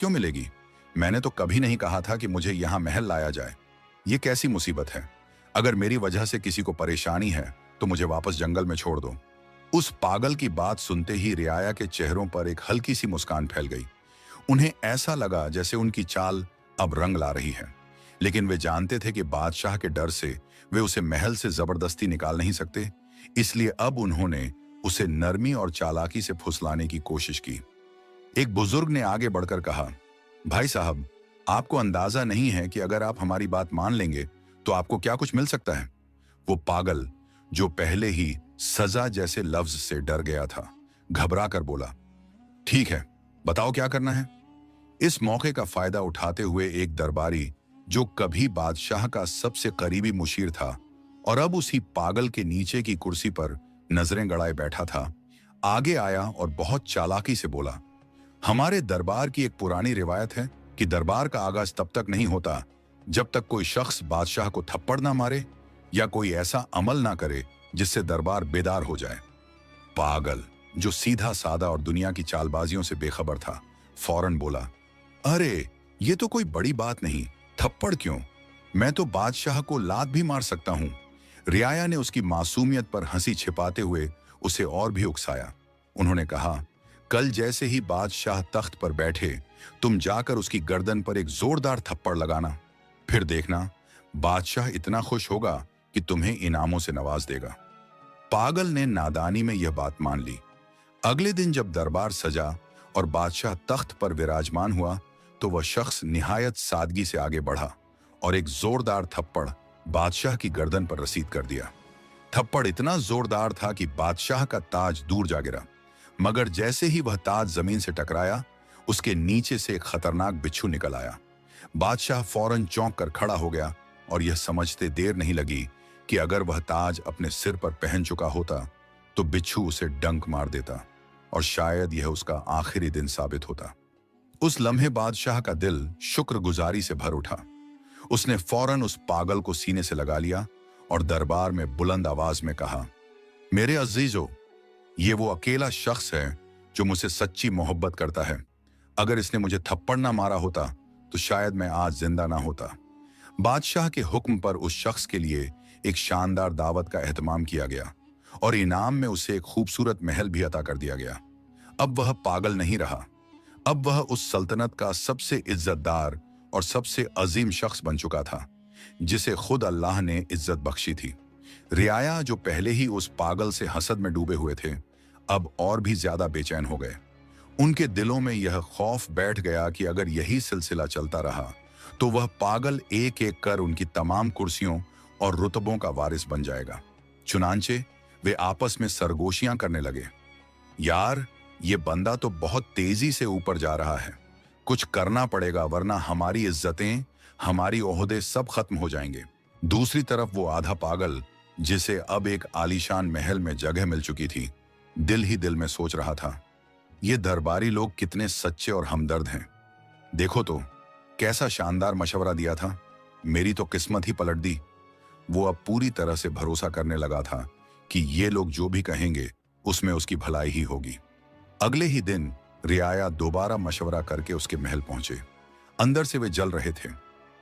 क्यों मिलेगी? मैंने तो कभी नहीं कहा था कि मुझे यहाँ महल लाया जाए। ये कैसी मुसीबत है? अगर मेरी वजह से किसी को परेशानी है तो मुझे वापस जंगल में छोड़ दो। उस पागल की बात सुनते ही रियाया के चेहरों पर एक हल्की सी मुस्कान फैल गई। उन्हें ऐसा लगा जैसे उनकी चाल अब रंग ला रही है। लेकिन वे जानते थे कि बादशाह के डर से वे उसे महल से जबरदस्ती निकाल नहीं सकते। इसलिए अब उन्होंने उसे नरमी और चालाकी से फुसलाने की कोशिश की। एक बुजुर्ग ने आगे बढ़कर कहा, भाई साहब, आपको अंदाजा नहीं है कि अगर आप हमारी बात मान लेंगे तो आपको क्या कुछ मिल सकता है। वो पागल, जो पहले ही सजा जैसे लफ्ज से डर गया था, घबरा कर बोला, ठीक है, बताओ क्या करना है। इस मौके का फायदा उठाते हुए एक दरबारी, जो कभी बादशाह का सबसे करीबी मुशीर था और अब उसी पागल के नीचे की कुर्सी पर नजरें गड़ाए बैठा था, आगे आया और बहुत चालाकी से बोला, हमारे दरबार की एक पुरानी रिवायत है कि दरबार का आगाज तब तक नहीं होता जब तक कोई शख्स बादशाह को थप्पड़ ना मारे या कोई ऐसा अमल ना करे जिससे दरबार बेदार हो जाए। पागल, जो सीधा सादा और दुनिया की चालबाजियों से बेखबर था, फौरन बोला, अरे ये तो कोई बड़ी बात नहीं, थप्पड़ क्यों, मैं तो बादशाह को लात भी मार सकता हूं। रियाया ने उसकी मासूमियत पर हंसी छिपाते हुए उसे और भी उकसाया। उन्होंने कहा, कल जैसे ही बादशाह तख्त पर बैठे तुम जाकर उसकी गर्दन पर एक जोरदार थप्पड़ लगाना, फिर देखना बादशाह इतना खुश होगा कि तुम्हें इनामों से नवाज देगा। पागल ने नादानी में यह बात मान ली। अगले दिन जब दरबार सजा और बादशाह तख्त पर विराजमान हुआ तो वह शख्स निहायत सादगी से आगे बढ़ा और एक जोरदार थप्पड़ बादशाह की गर्दन पर रसीद कर दिया। थप्पड़ इतना जोरदार था कि बादशाह का ताज दूर जा गिरा, मगर जैसे ही वह ताज जमीन से टकराया, उसके नीचे से एक खतरनाक बिच्छू निकल आया। बादशाह फौरन चौंक कर खड़ा हो गया और यह समझते देर नहीं लगी कि अगर वह ताज अपने सिर पर पहन चुका होता तो बिच्छू उसे डंक मार देता और शायद यह उसका आखिरी दिन साबित होता। उस लम्हे बादशाह का दिल शुक्रगुजारी से भर उठा। उसने फौरन उस पागल को सीने से लगा लिया और दरबार में बुलंद आवाज में कहा, मेरे अजीजों, ये वो अकेला शख्स है जो मुझसे सच्ची मोहब्बत करता है। अगर इसने मुझे थप्पड़ ना मारा होता तो शायद मैं आज जिंदा ना होता। बादशाह के हुक्म पर उस शख्स के लिए एक शानदार दावत का एहतमाम किया गया और इनाम में उसे एक खूबसूरत महल भी अता कर दिया गया। अब वह पागल नहीं रहा, अब वह उस सल्तनत का सबसे इज्जतदार और सबसे अजीम शख्स बन चुका था जिसे खुद अल्लाह ने इज्जत बख्शी थी। रियाया, जो पहले ही उस पागल से हसद में डूबे हुए थे, अब और भी ज्यादा बेचैन हो गए। उनके दिलों में यह खौफ बैठ गया कि अगर यही सिलसिला चलता रहा तो वह पागल एक एक कर उनकी तमाम कुर्सियों और रुतबों का वारिस बन जाएगा। चुनांचे वे आपस में सरगोशियां करने लगे, यार ये बंदा तो बहुत तेजी से ऊपर जा रहा है, कुछ करना पड़ेगा वरना हमारी इज्जतें, हमारी ओहदे सब खत्म हो जाएंगे। दूसरी तरफ वो आधा पागल, जिसे अब एक आलीशान महल में जगह मिल चुकी थी, दिल ही दिल में सोच रहा था, ये दरबारी लोग कितने सच्चे और हमदर्द हैं। देखो तो कैसा शानदार मशवरा दिया था, मेरी तो किस्मत ही पलट दी। वो अब पूरी तरह से भरोसा करने लगा था कि ये लोग जो भी कहेंगे उसमें उसकी भलाई ही होगी। अगले ही दिन रियाया दोबारा मशवरा करके उसके महल पहुंचे। अंदर से वे जल रहे थे,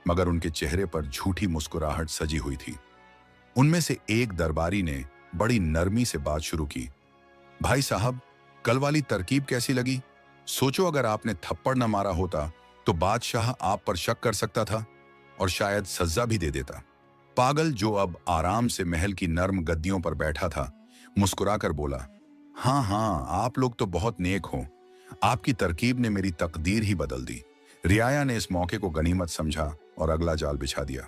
मगर उनके चेहरे पर झूठी मुस्कुराहट सजी हुई थी। उनमें से एक दरबारी ने बड़ी नरमी से बात शुरू की, भाई साहब, कल वाली तरकीब कैसी लगी? सोचो अगर आपने थप्पड़ न मारा होता तो बादशाह आप पर शक कर सकता था और शायद सजा भी दे देता। पागल, जो अब आराम से महल की नर्म गद्दियों पर बैठा था, मुस्कुराकर बोला, हाँ हाँ, आप लोग तो बहुत नेक हो, आपकी तरकीब ने मेरी तकदीर ही बदल दी। रियाया ने इस मौके को गनीमत समझा और अगला जाल बिछा दिया।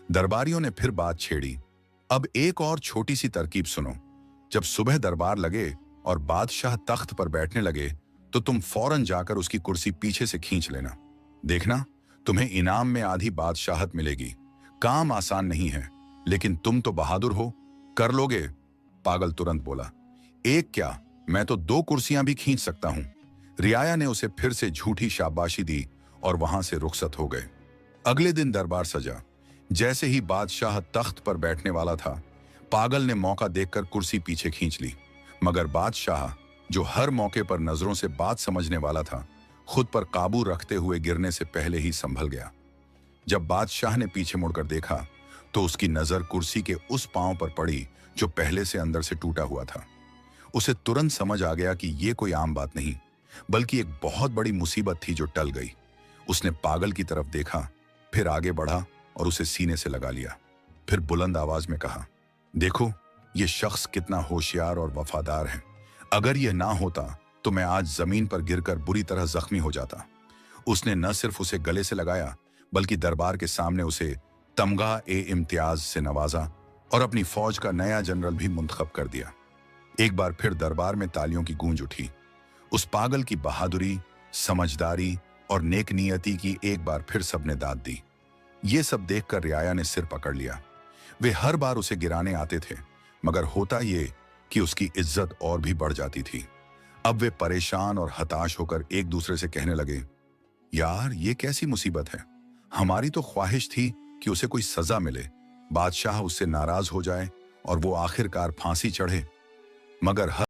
दरबारियों ने फिर बात छेड़ी, अब एक और छोटी सी तरकीब सुनो। जब सुबह दरबार लगे और बादशाह तख्त पर बैठने लगे तो तुम फौरन जाकर उसकी कुर्सी पीछे से खींच लेना। देखना, तुम्हें इनाम में आधी बादशाहत मिलेगी। काम आसान नहीं है, लेकिन तुम तो बहादुर हो, कर लोगे। पागल तुरंत बोला, एक क्या, मैं तो 2 कुर्सियां भी खींच सकता हूं। रियाया ने उसे फिर से झूठी शाबाशी दी और वहां से रुखसत हो गए। अगले दिन दरबार सजा। जैसे ही बादशाह तख्त पर बैठने वाला था, पागल ने मौका देखकर कुर्सी पीछे खींच ली, मगर बादशाह, जो हर मौके पर नजरों से बात समझने वाला था, खुद पर काबू रखते हुए गिरने से पहले ही संभल गया। जब बादशाह ने पीछे मुड़कर देखा तो उसकी नजर कुर्सी के उस पांव पर पड़ी जो पहले से अंदर से टूटा हुआ था। उसे तुरंत समझ आ गया कि यह कोई आम बात नहीं, बल्कि एक बहुत बड़ी मुसीबत थी जो टल गई। उसने पागल की तरफ देखा, फिर आगे बढ़ा और उसे सीने से लगा लिया। फिर बुलंद आवाज में कहा, देखो ये शख्स कितना होशियार और वफादार है। अगर यह ना होता तो मैं आज जमीन पर गिरकर बुरी तरह जख्मी हो जाता। उसने न सिर्फ उसे गले से लगाया, बल्कि दरबार के सामने उसे तमगा ए इम्तियाज से नवाजा और अपनी फौज का नया जनरल भी मुंतखब कर दिया। एक बार फिर दरबार में तालियों की गूंज उठी। उस पागल की बहादुरी, समझदारी और नेकनियती की एक बार फिर सबने दाद दी। ये सब देखकर रियाया ने सिर पकड़ लिया। वे हर बार उसे गिराने आते थे, मगर होता ये कि उसकी इज्जत और भी बढ़ जाती थी। अब वे परेशान और हताश होकर एक दूसरे से कहने लगे, यार ये कैसी मुसीबत है। हमारी तो ख्वाहिश थी कि उसे कोई सजा मिले, बादशाह उससे नाराज हो जाए और वो आखिरकार फांसी चढ़े, मगर